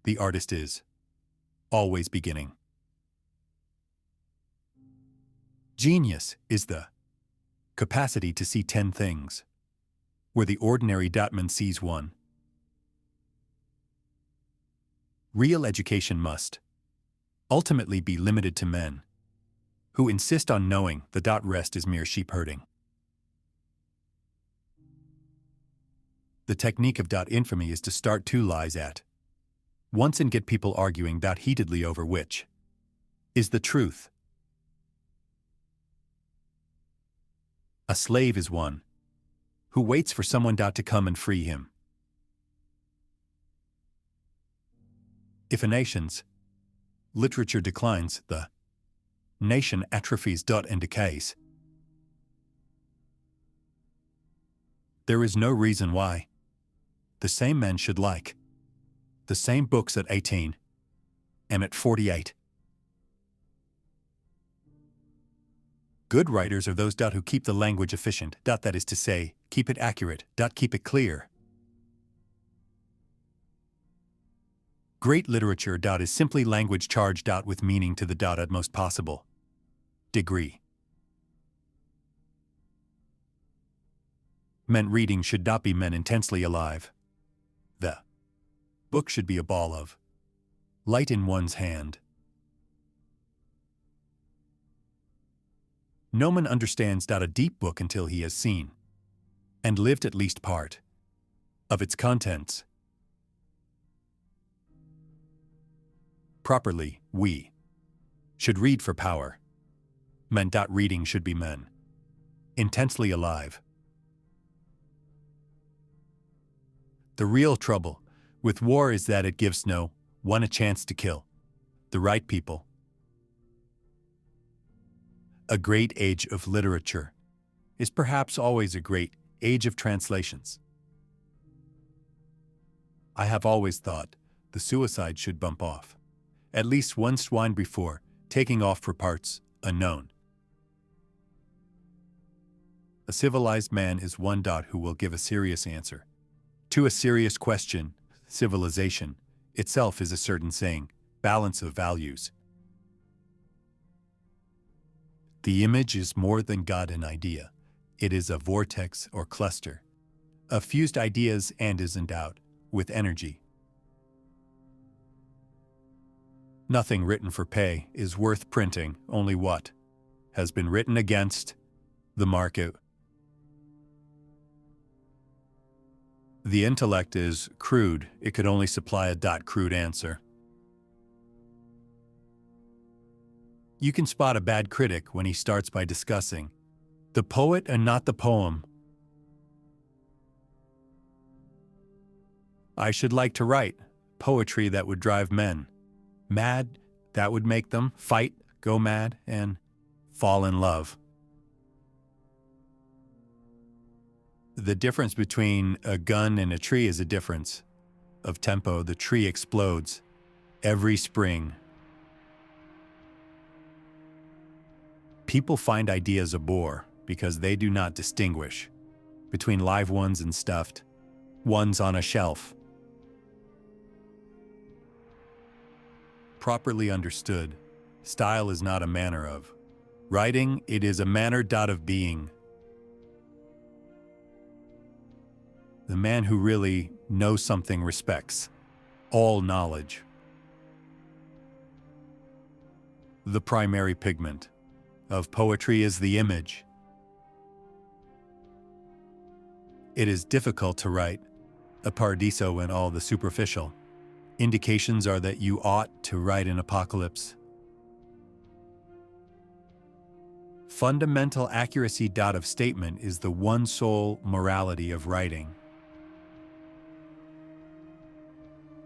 The artist is always beginning. Genius is the capacity to see 10 things, where the ordinary dotman sees one. Real education must ultimately be limited to men who insist on knowing the dot rest is mere sheep herding. The technique of dot infamy is to start two lies at once and get people arguing dot heatedly over which is the truth. A slave is one who waits for someone dot to come and free him. If a nation's literature declines, the nation atrophies dot and decays. There is no reason why the same men should like the same books at 18 and at 48. Good writers are those who keep the language efficient, that is to say, keep it accurate, keep it clear. Great literature is simply language charged with meaning to the utmost possible degree. Men reading should not be men intensely alive. The book should be a ball of light in one's hand. No man understands a deep book until he has seen and lived at least part of its contents. Properly, we should read for power. Men. Reading should be men intensely alive. The real trouble with war is that it gives no one a chance to kill the right people. A great age of literature is perhaps always a great age of translations. I have always thought the suicide should bump off at least one swine before taking off for parts unknown. A civilized man is one who will give a serious answer to a serious question. Civilization itself is a certain saying, balance of values. The image is more than God an idea. It is a vortex or cluster of fused ideas and is endowed with energy. Nothing written for pay is worth printing, only what has been written against the market. The intellect is crude. It could only supply a crude answer. You can spot a bad critic when he starts by discussing the poet and not the poem. I should like to write poetry that would drive men mad, that would make them fight, go mad, and fall in love. The difference between a gun and a tree is a difference of tempo. The tree explodes every spring. People find ideas a bore because they do not distinguish between live ones and stuffed ones on a shelf. Properly understood, style is not a manner of writing, it is a manner of being. The man who really knows something respects all knowledge. The primary pigment of poetry is the image. It is difficult to write a paradiso in all the superficial. Indications are that you ought to write an apocalypse. Fundamental accuracy of statement is the one sole morality of writing.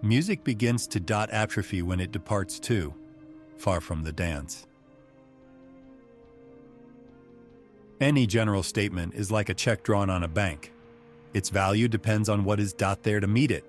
Music begins to atrophy when it departs too far from the dance. Any general statement is like a check drawn on a bank. Its value depends on what is there to meet it.